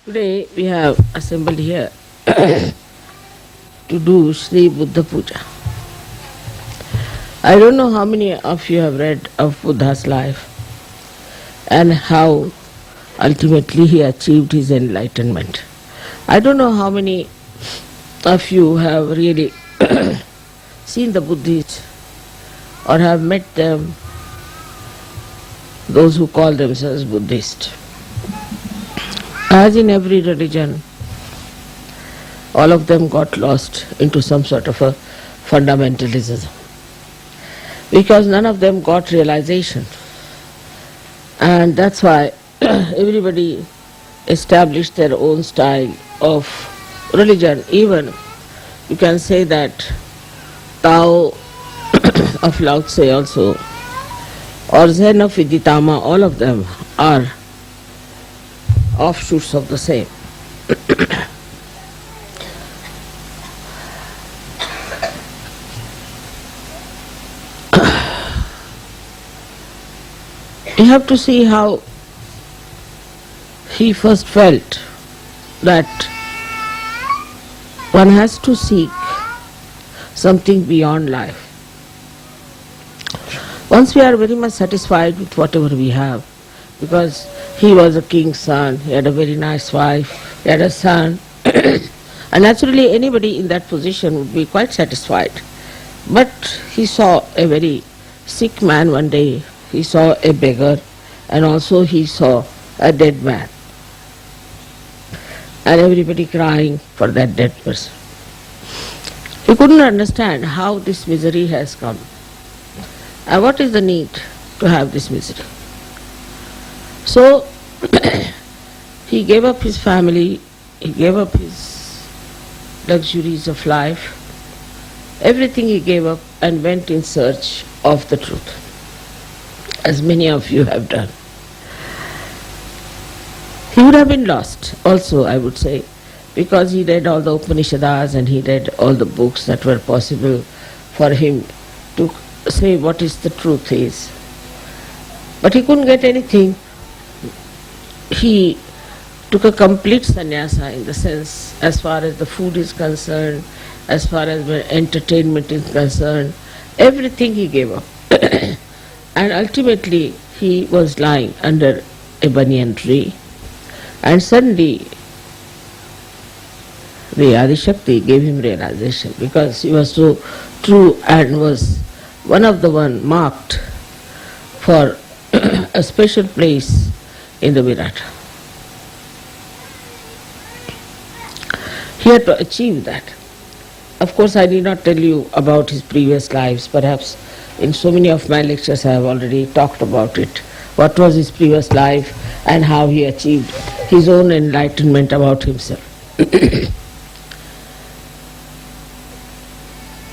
Today we have assembled here to do Sri Buddha Puja. I don't know how many of you have read of Buddha's life and how ultimately he achieved his enlightenment. I don't know how many of you have really seen the Buddhists or have met them, those who call themselves Buddhist. As in every religion, all of them got lost into some sort of a fundamentalism because none of them got realization, and that's why everybody established their own style of religion. Even you can say that Tao of Lao Tse also, or Zen of Viditama, all of them are offshoots of the same. You have to see how he first felt that one has to seek something beyond life. Once we are very much satisfied with whatever we have, because he was a king's son, he had a very nice wife, he had a son, and naturally anybody in that position would be quite satisfied. But he saw a very sick man one day, he saw a beggar, and also he saw a dead man, and everybody crying for that dead person. He couldn't understand how this misery has come, and what is the need to have this misery. So he gave up his family, he gave up his luxuries of life, everything he gave up and went in search of the truth, as many of you have done. He would have been lost also, I would say, because he read all the Upanishads and he read all the books that were possible for him to say what is the truth is. But he couldn't get anything. He took a complete sannyasa in the sense, as far as the food is concerned, as far as the entertainment is concerned, everything he gave up. And ultimately he was lying under a banyan tree, and suddenly the Adishakti gave him realization, because he was so true and was one of the one marked for a special place in the Virata. He had to achieve that. Of course, I need not tell you about his previous lives. Perhaps in so many of my lectures I have already talked about it. What was his previous life and how he achieved his own enlightenment about himself.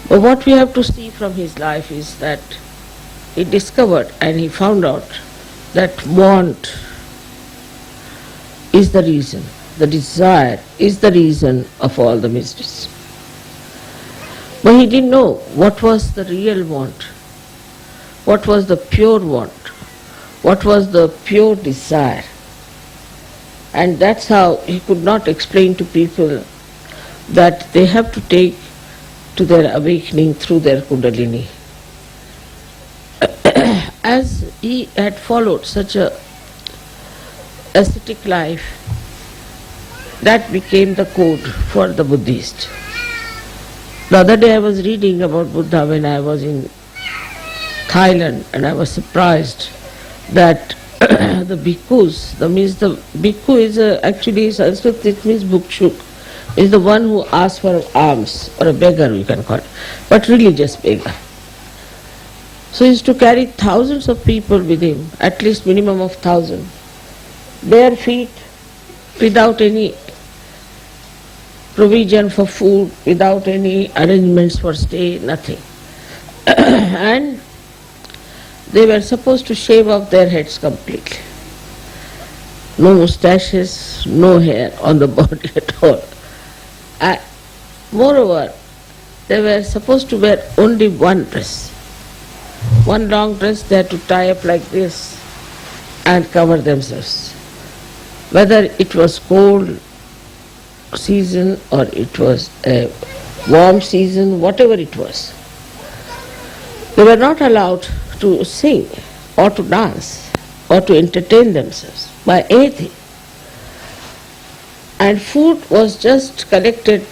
But what we have to see from his life is that he discovered and he found out that want is the reason, the desire is the reason of all the miseries. But he didn't know what was the real want, what was the pure want, what was the pure desire. And that's how he could not explain to people that they have to take to their awakening through their Kundalini. As he had followed such a ascetic life, that became the code for the Buddhist. The other day I was reading about Buddha when I was in Thailand, and I was surprised that the bhikkhus, the bhikkhu is actually Sanskrit, it means bhukshuk, is the one who asks for alms, or a beggar we can call it, but religious beggar. So he used to carry thousands of people with him, at least minimum of 1,000, bare feet, without any provision for food, without any arrangements for stay, nothing. And they were supposed to shave off their heads completely. No moustaches, no hair on the body at all. And moreover, they were supposed to wear only one dress. One long dress they had to tie up like this and cover themselves. whether it was cold season or it was a warm season, whatever it was. They were not allowed to sing or to dance or to entertain themselves by anything. And food was just collected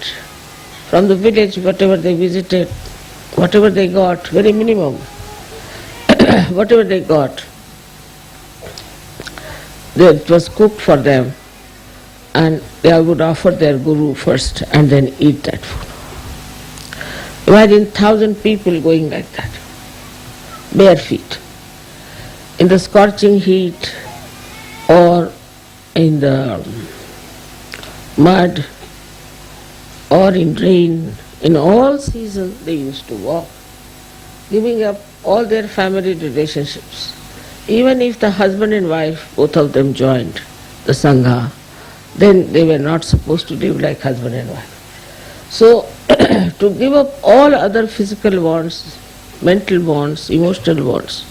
from the village, whatever they visited, whatever they got, very minimum, whatever they got, it was cooked for them, and they would offer their guru first and then eat that food. Imagine 1,000 people going like that, bare feet, in the scorching heat or in the mud or in rain. In all seasons they used to walk, giving up all their family relationships. Even if the husband and wife, both of them joined the Sangha, then they were not supposed to live like husband and wife. So to give up all other physical bonds, mental bonds, emotional bonds,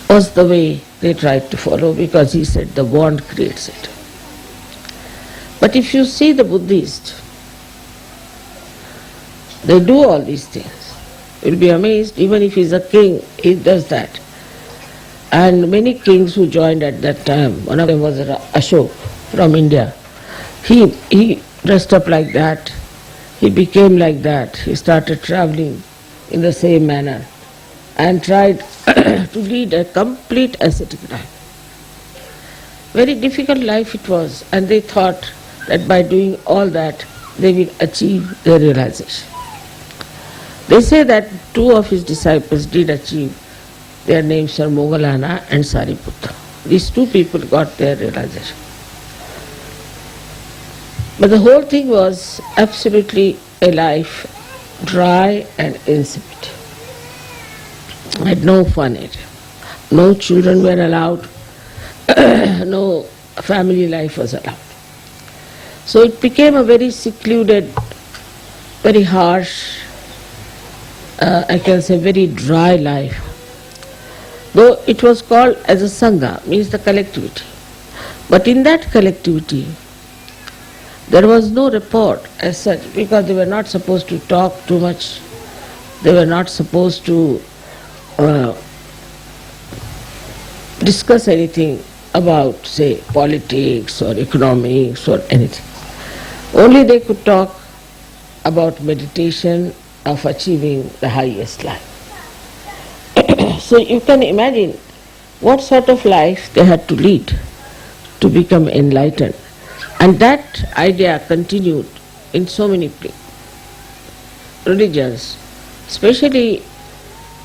was the way they tried to follow, because he said the bond creates it. But if you see the Buddhists, they do all these things. You'll be amazed, even if he's a king, he does that. And many kings who joined at that time, one of them was Ashok from India. He dressed up like that, he became like that, he started traveling in the same manner and tried to lead a complete ascetic life. Very difficult life it was, and they thought that by doing all that they will achieve their realization. They say that two of his disciples did achieve. Their names are Moggallana and Sariputta. These two people got their realization. But the whole thing was absolutely a life dry and insipid. Had no fun in it. No children were allowed, no family life was allowed. So it became a very secluded, very harsh, I can say very dry life. Though it was called as a Sangha, means the collectivity. But in that collectivity, there was no report as such, because they were not supposed to talk too much. They were not supposed to discuss anything about, say, politics or economics or anything. Only they could talk about meditation of achieving the highest life. So you can imagine what sort of life they had to lead to become enlightened. And that idea continued in so many religions. Especially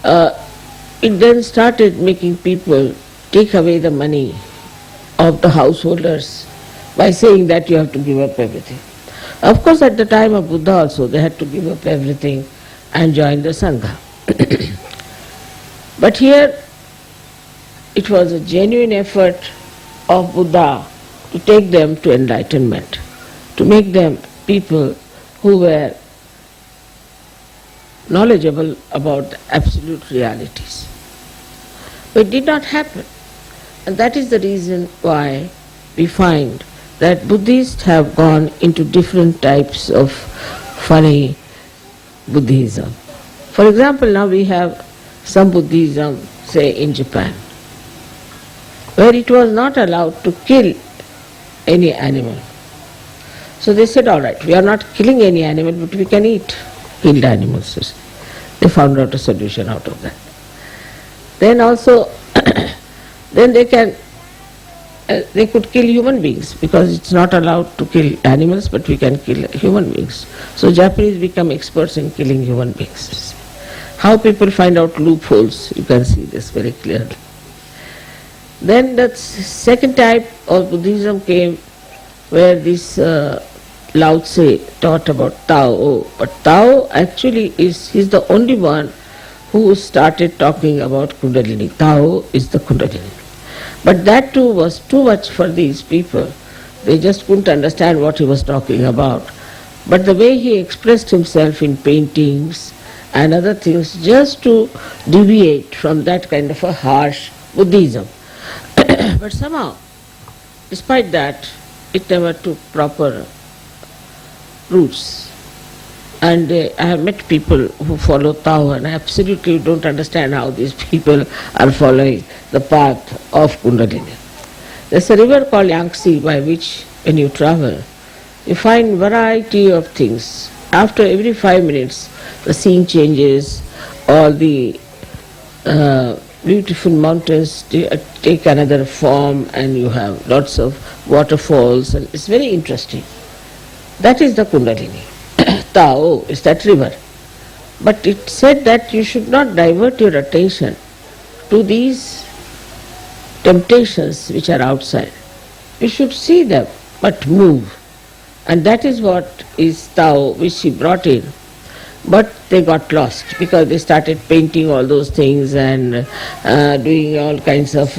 it then started making people take away the money of the householders by saying that you have to give up everything. Of course, at the time of Buddha also they had to give up everything and join the Sangha. But here it was a genuine effort of Buddha to take them to enlightenment, to make them people who were knowledgeable about the absolute realities. But it did not happen. And that is the reason why we find that Buddhists have gone into different types of funny Buddhism. For example, now we have some Buddhism, say in Japan, where it was not allowed to kill any animal. So they said, all right, we are not killing any animal, but we can eat killed animals. They found out a solution out of that. Then also, then they could kill human beings, because it's not allowed to kill animals, but we can kill human beings. So Japanese become experts in killing human beings. How people find out loopholes, you can see this very clearly. Then the second type of Buddhism came, where this Lao Tse taught about Tao. But Tao actually he's the only one who started talking about Kundalini. Tao is the Kundalini. But that too was too much for these people. They just couldn't understand what he was talking about. But the way he expressed himself in paintings and other things, just to deviate from that kind of a harsh Buddhism. But somehow despite that, it never took proper roots. And I have met people who follow Tao and I absolutely don't understand how these people are following the path of Kundalini. There's a river called Yangtze by which when you travel, you find variety of things. After every 5 minutes, the scene changes, all the beautiful mountains take another form and you have lots of waterfalls and it's very interesting. That is the Kundalini. Tao is that river. But it said that you should not divert your attention to these temptations which are outside. You should see them, but move. And that is what is Tao, which she brought in. But they got lost because they started painting all those things and doing all kinds of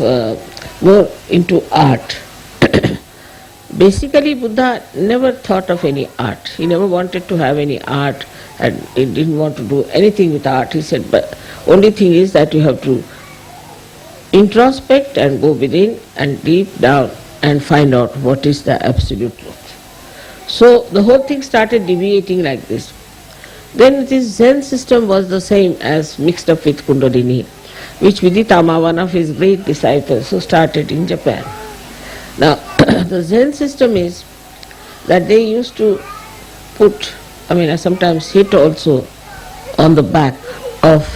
more into art. Basically, Buddha never thought of any art. He never wanted to have any art and he didn't want to do anything with art. He said, but only thing is that you have to introspect and go within and deep down and find out what is the absolute truth. So the whole thing started deviating like this. Then this Zen system was the same as mixed up with Kundalini, which Viditama, one of his great disciples, who started in Japan. Now, the Zen system is that they used to put, sometimes hit also on the back of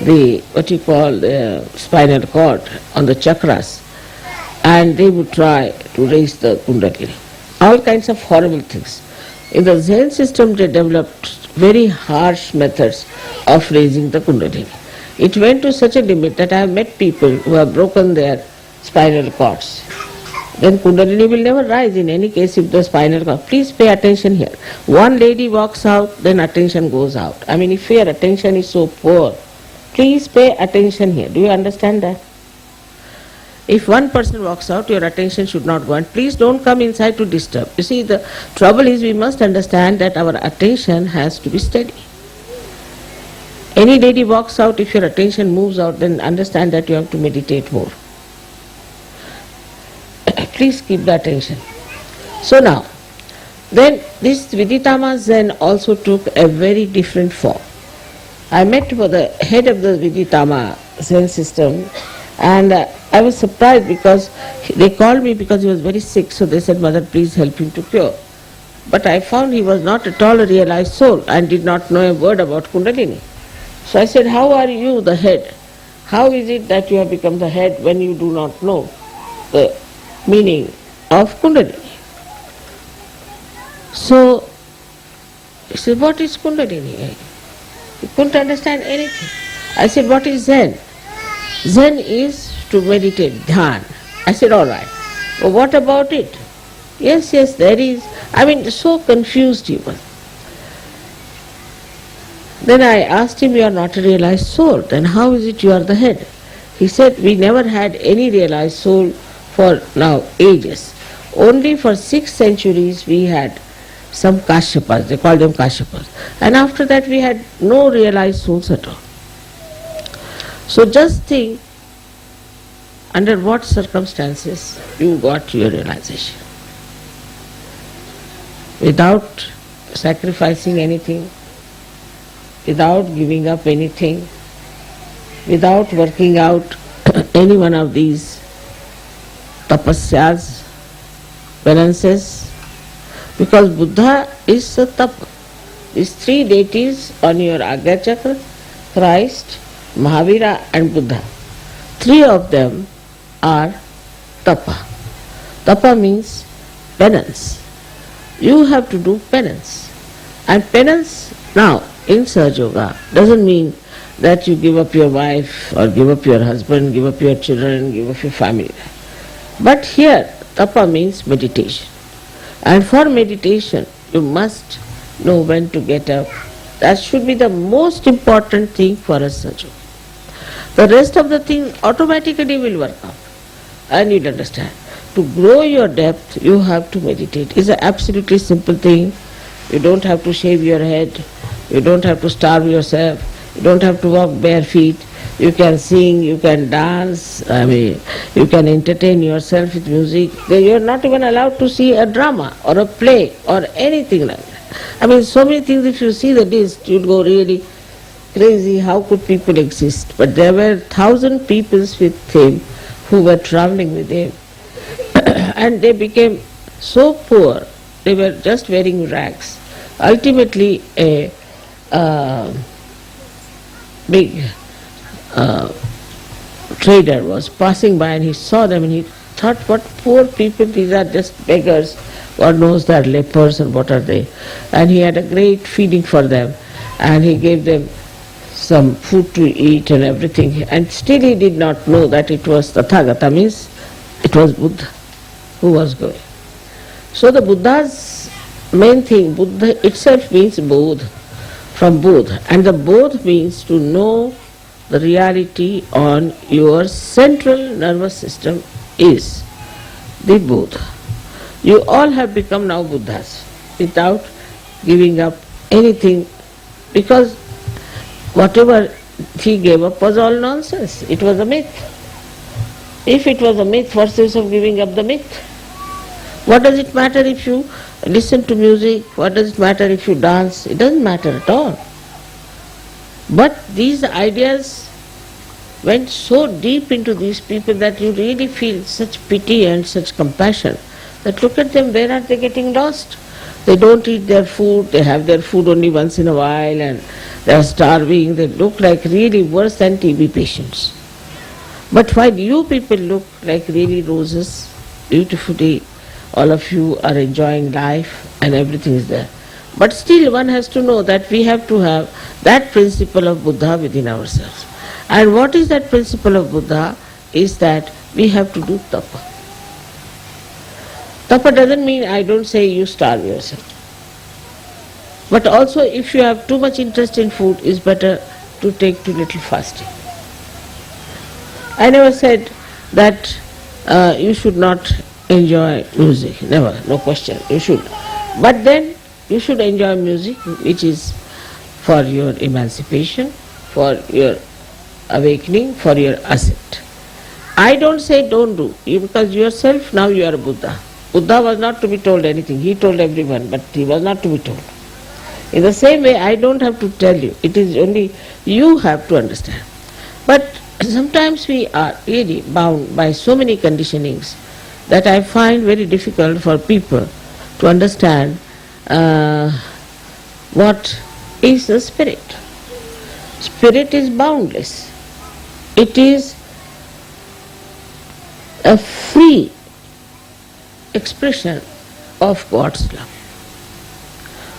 the, spinal cord, on the chakras, and they would try to raise the Kundalini. All kinds of horrible things. In the Zen system, they developed very harsh methods of raising the Kundalini. It went to such a limit that I have met people who have broken their spinal cords. Then Kundalini will never rise in any case if the spinal cord. Please pay attention here. One lady walks out, then attention goes out. If your attention is so poor, please pay attention here. Do you understand that? If one person walks out, your attention should not go, and please don't come inside to disturb. You see, the trouble is we must understand that our attention has to be steady. Any lady walks out, if your attention moves out, then understand that you have to meditate more. Please keep the attention. So now, then this Viditama Zen also took a very different form. I met the head of the Viditama Zen system, and I was surprised because they called me because he was very sick, so they said, Mother, please help him to cure. But I found he was not at all a realized soul and did not know a word about Kundalini. So I said, how are you the head? How is it that you have become the head when you do not know the meaning of Kundalini? So he said, what is Kundalini? He couldn't understand anything. I said, what is Zen? Zen is to meditate, dhyan. I said, all right. Well, what about it? Yes, there is. So confused he was. Then I asked him, you are not a realized soul. Then how is it you are the head? He said, we never had any realized soul for now ages. Only for 6 centuries we had some Kashyapas, they called them Kashyapas. And after that we had no realized souls at all. So just think under what circumstances you got your realization. Without sacrificing anything, without giving up anything, without working out any one of these tapasyas, penances, because Buddha is a tapa. These 3 deities on your Agya Chakra, Christ, Mahavira and Buddha, 3 of them are tapa. Tapa means penance. You have to do penance. And penance now in Sahaja Yoga doesn't mean that you give up your wife or give up your husband, give up your children, give up your family. But here tapa means meditation. And for meditation you must know when to get up. That should be the most important thing for a Sahaja. The rest of the things automatically will work out. And you'll understand. To grow your depth, you have to meditate. It's an absolutely simple thing. You don't have to shave your head. You don't have to starve yourself. You don't have to walk bare feet. You can sing, you can dance, you can entertain yourself with music. You are not even allowed to see a drama or a play or anything like that. So many things, if you see the list, you'd go really crazy, how could people exist? But there were 1,000 people with him who were traveling with him. And they became so poor, they were just wearing rags. Ultimately, a big trader was passing by and he saw them and he thought, what poor people, these are just beggars. God knows they are lepers and what are they. And he had a great feeding for them and he gave them some food to eat and everything. And still he did not know that it was Tathagata, means it was Buddha who was going. So the Buddha's main thing, Buddha itself means Bodh, from Bodh. And the Bodh means to know the reality on your central nervous system is the Bodh. You all have become now Buddhas without giving up anything, because whatever he gave up was all nonsense. It was a myth. If it was a myth, what's the use of giving up the myth? What does it matter if you listen to music? What does it matter if you dance? It doesn't matter at all. But these ideas went so deep into these people that you really feel such pity and such compassion that look at them, where are they getting lost? They don't eat their food, they have their food only once in a while and they are starving. They look like really worse than TB patients. But while you people look like really roses, beautifully, all of you are enjoying life and everything is there. But still one has to know that we have to have that principle of Buddha within ourselves. And what is that principle of Buddha is that we have to do tapa. Tapa doesn't mean, I don't say you starve yourself. But also if you have too much interest in food, it's better to take too little fasting. I never said that you should not enjoy music, never, no question, you should. But then you should enjoy music which is for your emancipation, for your awakening, for your ascent. I don't say don't do, because yourself now you are a Buddha. Buddha was not to be told anything, he told everyone, but he was not to be told. In the same way, I don't have to tell you, it is only you have to understand. But sometimes we are really bound by so many conditionings that I find very difficult for people to understand what is the spirit. Spirit is boundless. It is a free expression of God's love.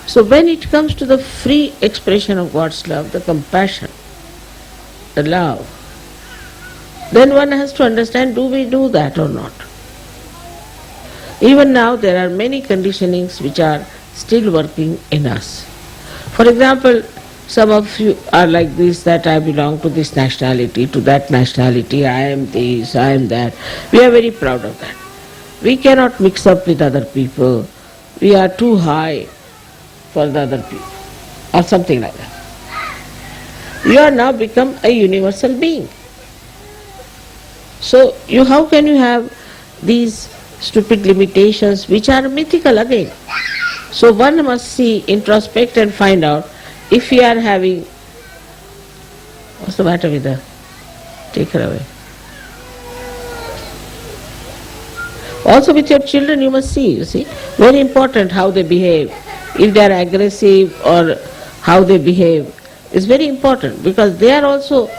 So when it comes to the free expression of God's love, the compassion, the love, then one has to understand, do we do that or not? Even now there are many conditionings which are still working in us. For example, some of you are like this, that I belong to this nationality, to that nationality, I am this, I am that. We are very proud of that. We cannot mix up with other people. We are too high for the other people, or something like that. You are now become a universal being. So how can you have these stupid limitations which are mythical again? So one must see, introspect and find out if we are having, what's the matter with her? Take her away. Also with your children you must see, very important how they behave. If they are aggressive or how they behave is very important, because they are also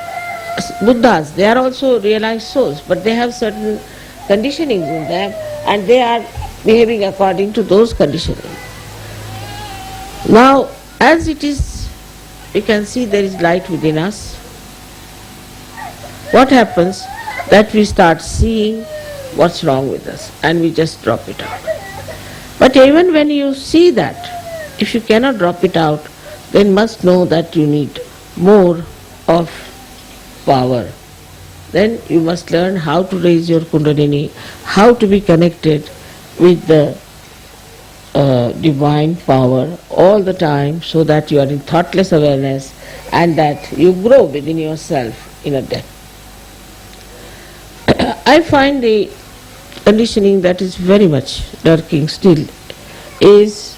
Buddhas, they are also realized souls, but they have certain conditionings in them and they are behaving according to those conditionings. Now, as it is, we can see there is light within us. What happens? That we start seeing what's wrong with us and we just drop it out. But even when you see that, if you cannot drop it out, then must know that you need more of power. Then you must learn how to raise your Kundalini, how to be connected with the divine power all the time, so that you are in thoughtless awareness and that you grow within yourself in a den. I find the conditioning that is very much lurking still is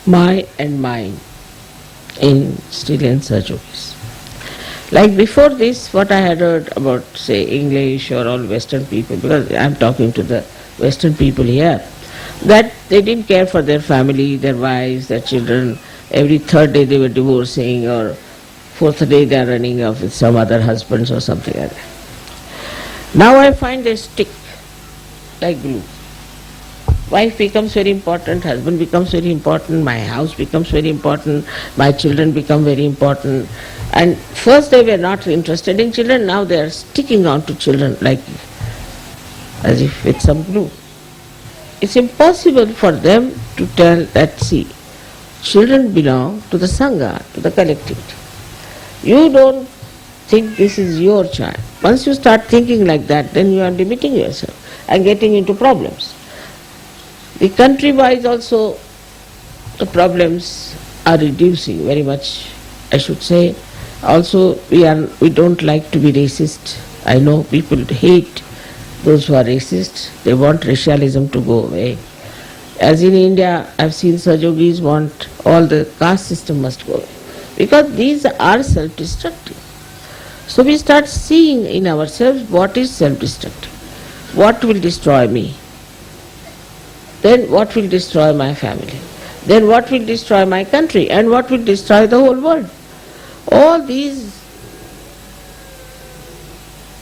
my and mine in still and Sahajogis. Like before this, what I had heard about, say, English or all Western people, because I am talking to the Western people here, that they didn't care for their family, their wives, their children. Every third day they were divorcing, or fourth day they are running off with some other husbands or something like that. Now I find they stick like glue. Wife becomes very important, husband becomes very important, my house becomes very important, my children become very important. And first they were not interested in children, now they are sticking on to children like as if with some glue. It's impossible for them to tell that, see, children belong to the Sangha, to the collectivity. You don't think this is your child. Once you start thinking like that, then you are limiting yourself and getting into problems. The country-wise also the problems are reducing very much, I should say. Also we don't like to be racist. I know people hate those who are racist. They want racialism to go away. As in India, I've seen Sahajogis want all the caste system must go away, because these are self-destructive. So we start seeing in ourselves what is self-destructive, what will destroy me, then what will destroy my family, then what will destroy my country, and what will destroy the whole world. All these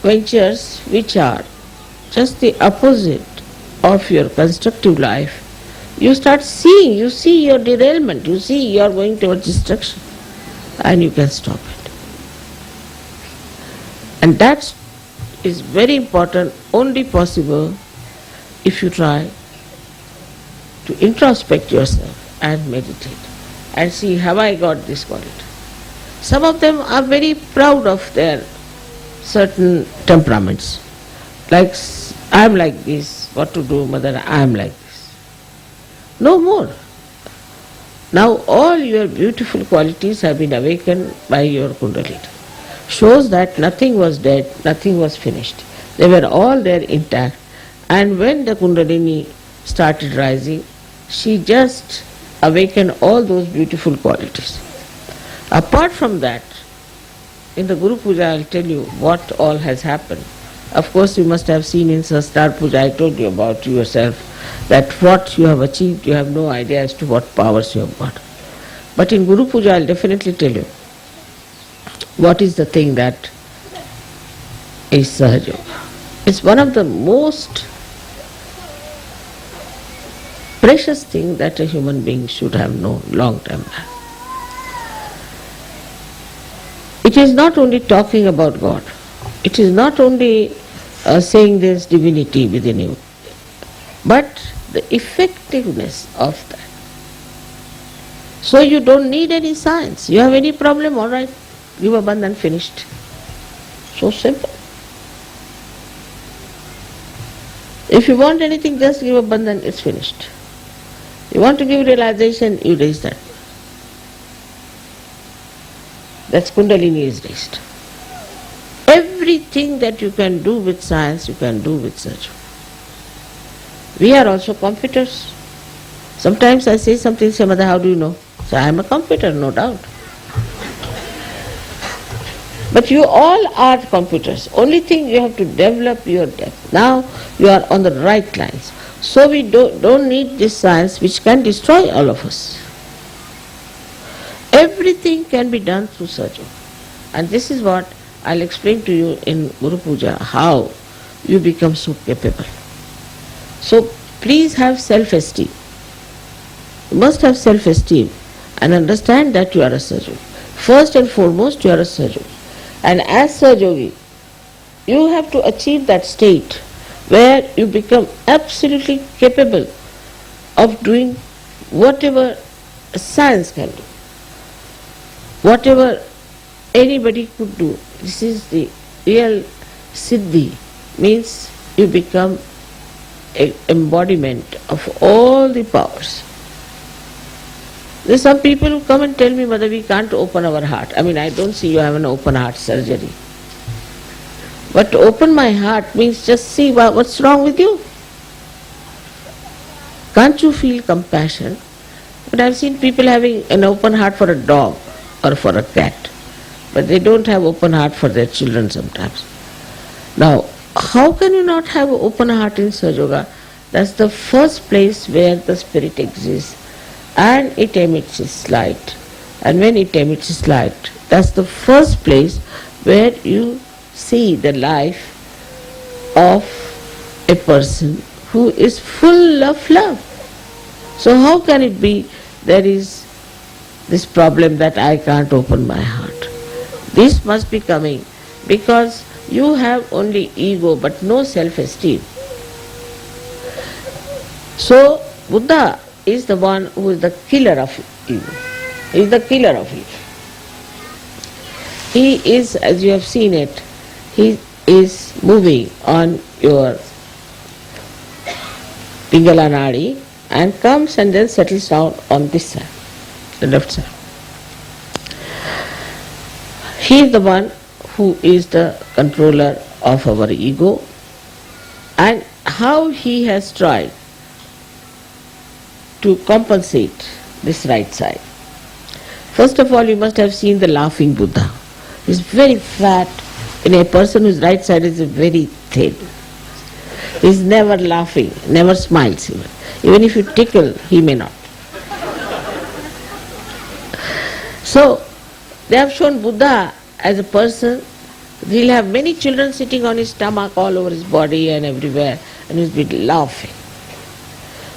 ventures which are just the opposite of your constructive life, you start seeing, you see your derailment, you see you are going towards destruction, and you can stop it. And that is very important, only possible if you try to introspect yourself and meditate and see, have I got this quality? Some of them are very proud of their certain temperaments. Like, I am like this, what to do, mother, I am like this. No more. Now all your beautiful qualities have been awakened by your Kundalini. Shows that nothing was dead, nothing was finished. They were all there intact. And when the Kundalini started rising, she just awakened all those beautiful qualities. Apart from that, in the Guru Puja I will tell you what all has happened. Of course you must have seen in Sahasrar Puja, I told you about yourself, that what you have achieved, you have no idea as to what powers you have got. But in Guru Puja I will definitely tell you what is the thing that is Sahajoga. It's one of the most precious thing that a human being should have known long time back. It is not only talking about God, it is not only saying there is divinity within you, but the effectiveness of that. So you don't need any science. You have any problem, all right, give a bandhan, finished. So simple. If you want anything, just give a bandhan, it's finished. You want to give realization, you raise that. That's Kundalini is raised. Everything that you can do with science, you can do with Sahajoga. We are also computers. Sometimes I say something, say, Mother, how do you know? So I am a computer, no doubt. But you all are computers. Only thing you have to develop your depth. Now you are on the right lines. So we don't need this science which can destroy all of us. Everything can be done through Sahajoga. And this is what I'll explain to you in Guru Puja, how you become so capable. So please have self-esteem. You must have self-esteem and understand that you are a Sahajogi. First and foremost, you are a Sahajogi. And as Sahajogi, you have to achieve that state where you become absolutely capable of doing whatever science can do, whatever anybody could do. This is the real Siddhi, means you become an embodiment of all the powers. There are some people who come and tell me, Mother, we can't open our heart. I mean, I don't see you have an open heart surgery. But to open my heart means just see what's wrong with you. Can't you feel compassion? But I've seen people having an open heart for a dog or for a cat, but they don't have open heart for their children sometimes. Now, how can you not have an open heart in Sahaja Yoga? That's the first place where the spirit exists, and it emits its light. And when it emits its light, that's the first place where you see the life of a person who is full of love. So how can it be there is this problem that I can't open my heart? This must be coming because you have only ego but no self-esteem. So Buddha is the one who is the killer of ego. He is the killer of ego. He is, as you have seen it, he is moving on your Pingala Nadi and comes and then settles down on this side, the left side. He is the one who is the controller of our ego, and how he has tried to compensate this right side. First of all, you must have seen the laughing Buddha. He is very fat, and a person whose right side is very thin. He is never laughing, never smiles even. Even if you tickle, he may not. So, they have shown Buddha as a person. He'll have many children sitting on his stomach all over his body and everywhere, and he'll be laughing.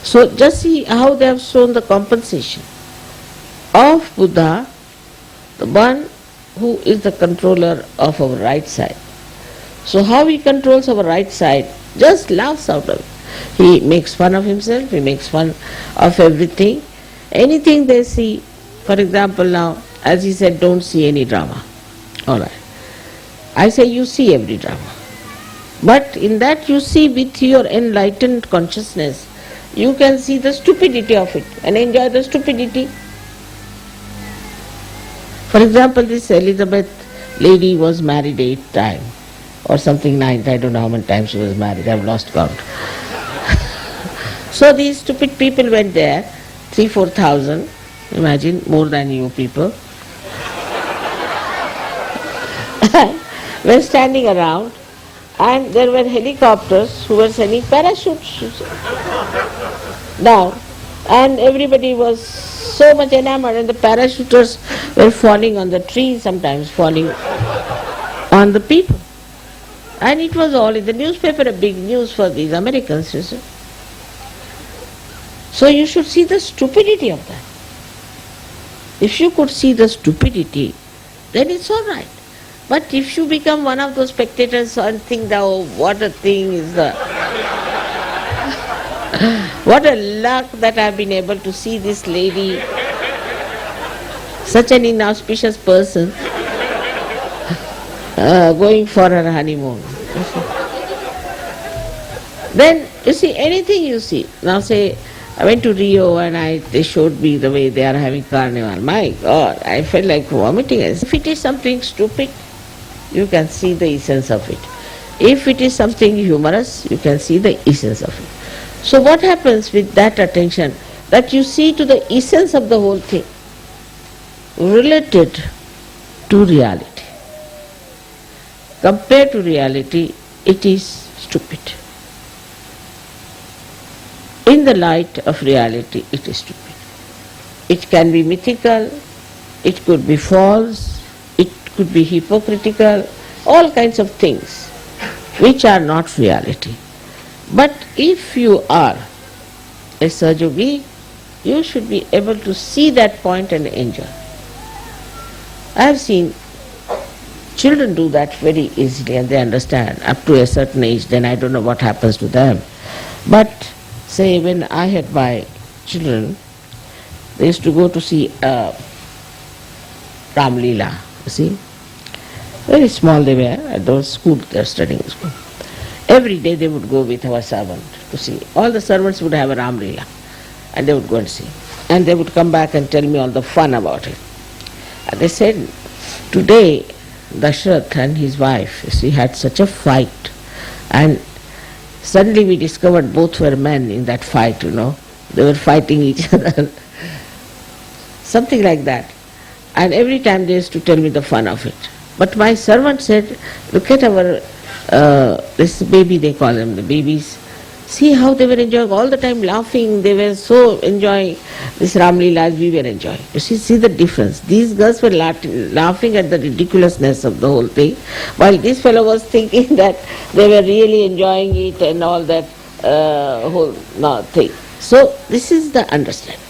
So just see how they have shown the compensation of Buddha, the one who is the controller of our right side. So how he controls our right side, just laughs out of it. He makes fun of himself, he makes fun of everything. Anything they see, for example now, as he said, don't see any drama. Alright. I say you see every drama. But in that you see with your enlightened consciousness, you can see the stupidity of it and enjoy the stupidity. For example, this Elizabeth lady was married 8 times or something, 9th, I don't know how many times she was married, I've lost count. So these stupid people went there, 3,000-4,000, imagine, more than you people, were standing around, and there were helicopters who were sending parachutes down, and everybody was so much enamored, and the parachuters were falling on the trees, sometimes falling on the people. And it was all in the newspaper, a big news for these Americans, you see. So you should see the stupidity of that. If you could see the stupidity, then it's all right. But if you become one of those spectators and think that, oh, what a thing is the... what a luck that I've been able to see this lady, such an inauspicious person, going for her honeymoon. Then, you see, anything you see. Now say, I went to Rio and they showed me the way they are having carnival. My God, I felt like vomiting. If it is something stupid, you can see the essence of it. If it is something humorous, you can see the essence of it. So what happens with that attention? That you see to the essence of the whole thing, related to reality. Compared to reality, it is stupid. In the light of reality, it is stupid. It can be mythical, it could be false, it could be hypocritical, all kinds of things which are not reality. But if you are a Sahaja Yogi, you should be able to see that point and enjoy. I have seen children do that very easily and they understand. Up to a certain age, then I don't know what happens to them. But say when I had my children, they used to go to see Ram Leela, you see. Very small they were, at those school, they are studying in school. Every day they would go with our servant to see. All the servants would have a Ram Leela and they would go and see. And they would come back and tell me all the fun about it. And they said, today Dashrath and his wife, she had such a fight, and suddenly we discovered both were men in that fight, They were fighting each other. Something like that. And every time they used to tell me the fun of it. But my servant said, look at our, this baby, they call them, the babies. See how they were enjoying, all the time laughing. They were so enjoying this Ram Leela as we were enjoying. You see the difference. These girls were laughing at the ridiculousness of the whole thing, while this fellow was thinking that they were really enjoying it and all that whole thing. So this is the understanding.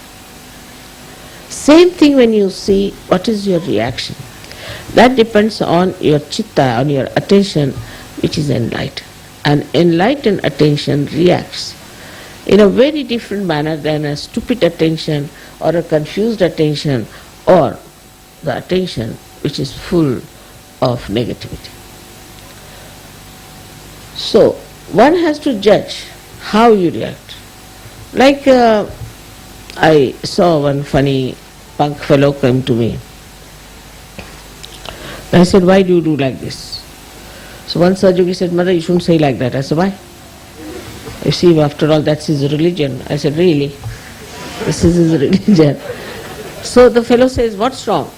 Same thing when you see what is your reaction. That depends on your chitta, on your attention, which is enlightened. And enlightened attention reacts in a very different manner than a stupid attention or a confused attention or the attention which is full of negativity. So, one has to judge how you react. Like I saw one funny punk fellow come to me. I said, why do you do like this? So one Sahajogi said, Mother, you shouldn't say like that. I said, why? You see, after all, that's his religion. I said, really? This is his religion. So the fellow says, what's wrong?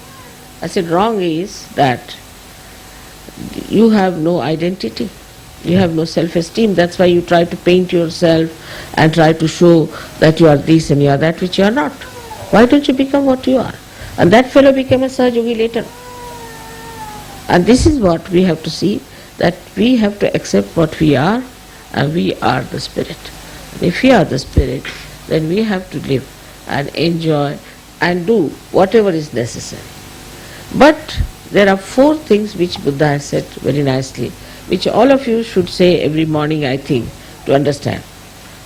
I said, wrong is that you have no identity. You have no self-esteem. That's why you try to paint yourself and try to show that you are this and you are that, which you are not. Why don't you become what you are? And that fellow became a Sahajogi later. And this is what we have to see, that we have to accept what we are, and we are the spirit. And if we are the spirit, then we have to live and enjoy and do whatever is necessary. But there are 4 things which Buddha has said very nicely, which all of you should say every morning, I think, to understand.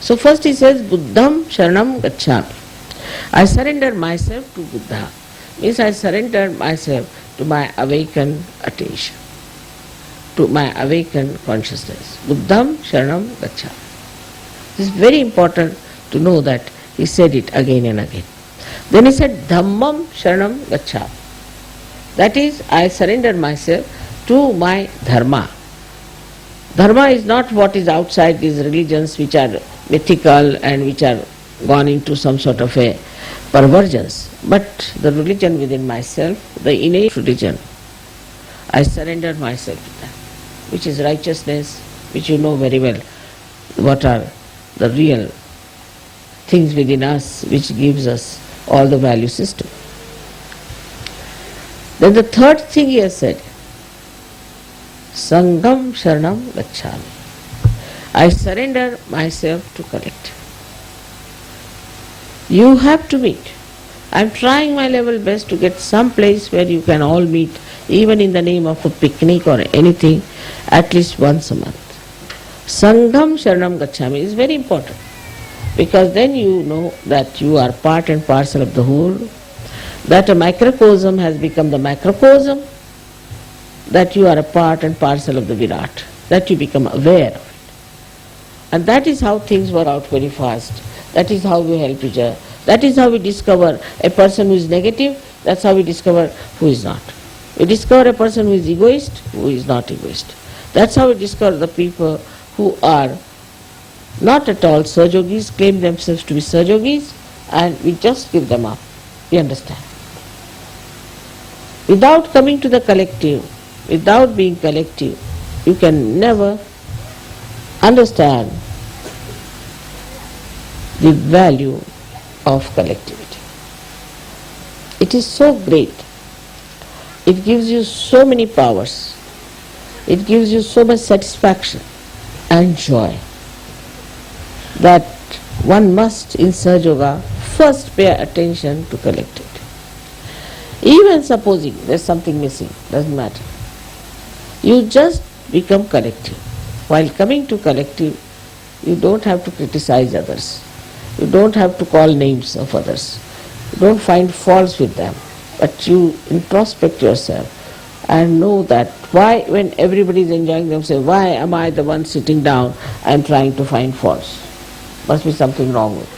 So first he says, Buddham Sharanam Gacchami. I surrender myself to Buddha. Means I surrender myself to my awakened attention, to my awakened consciousness. Buddham Sharanam Gacchami. It is very important to know that he said it again and again. Then he said, Dhammam Sharanam Gacchami. That is, I surrender myself to my dharma. Dharma is not what is outside these religions which are mythical and which are gone into some sort of a pervergence, but the religion within myself, the innate religion. I surrender myself to that, which is righteousness, which you know very well, what are the real things within us which gives us all the value system. Then the third thing he has said, Sangham Sharanam Gacchami. I surrender myself to collective. You have to meet. I am trying my level best to get some place where you can all meet, even in the name of a picnic or anything, at least once a month. Sangham Sharanam Gacchami is very important, because then you know that you are part and parcel of the whole, that a microcosm has become the macrocosm, that you are a part and parcel of the Virat, that you become aware of it. And that is how things work out very fast. That is how we help each other. That is how we discover a person who is negative, that's how we discover who is not. We discover a person who is egoist, who is not egoist. That's how we discover the people who are not at all Sahajogis, claim themselves to be Sahajogis, and we just give them up. We understand. Without coming to the collective, without being collective, you can never understand the value of collectivity. It is so great. It gives you so many powers. It gives you so much satisfaction and joy that one must in Sahaja first pay attention to collectivity. Even supposing there's something missing, doesn't matter. You just become collective. While coming to collective, you don't have to criticize others. You don't have to call names of others. You don't find faults with them. But you introspect yourself and know that why, when everybody is enjoying themselves, why am I the one sitting down and trying to find faults? Must be something wrong with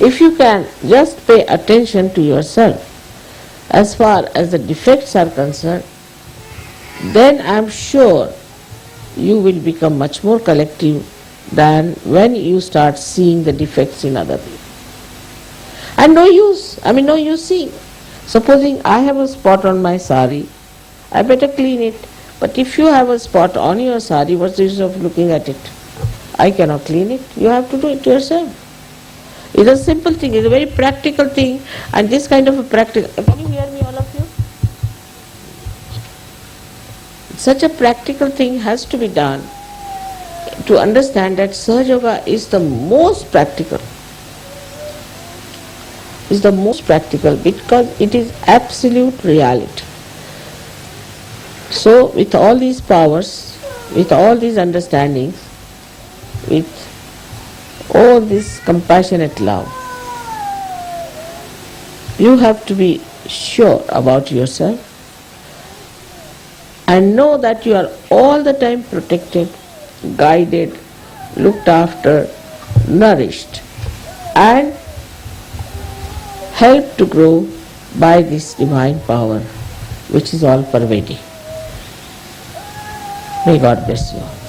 me. If you can just pay attention to yourself as far as the defects are concerned, then I am sure you will become much more collective than when you start seeing the defects in other people. And no use seeing. Supposing I have a spot on my sari, I better clean it. But if you have a spot on your sari, what's the use of looking at it? I cannot clean it. You have to do it yourself. It's a simple thing, it's a very practical thing, and this kind of a practical, can you hear me all of you? Such a practical thing has to be done to understand that Sahaja Yoga is the most practical. Is the most practical because it is absolute reality. So with all these powers, with all these understandings, with all this compassionate love, you have to be sure about yourself and know that you are all the time protected, guided, looked after, nourished and helped to grow by this divine power which is all pervading. May God bless you all.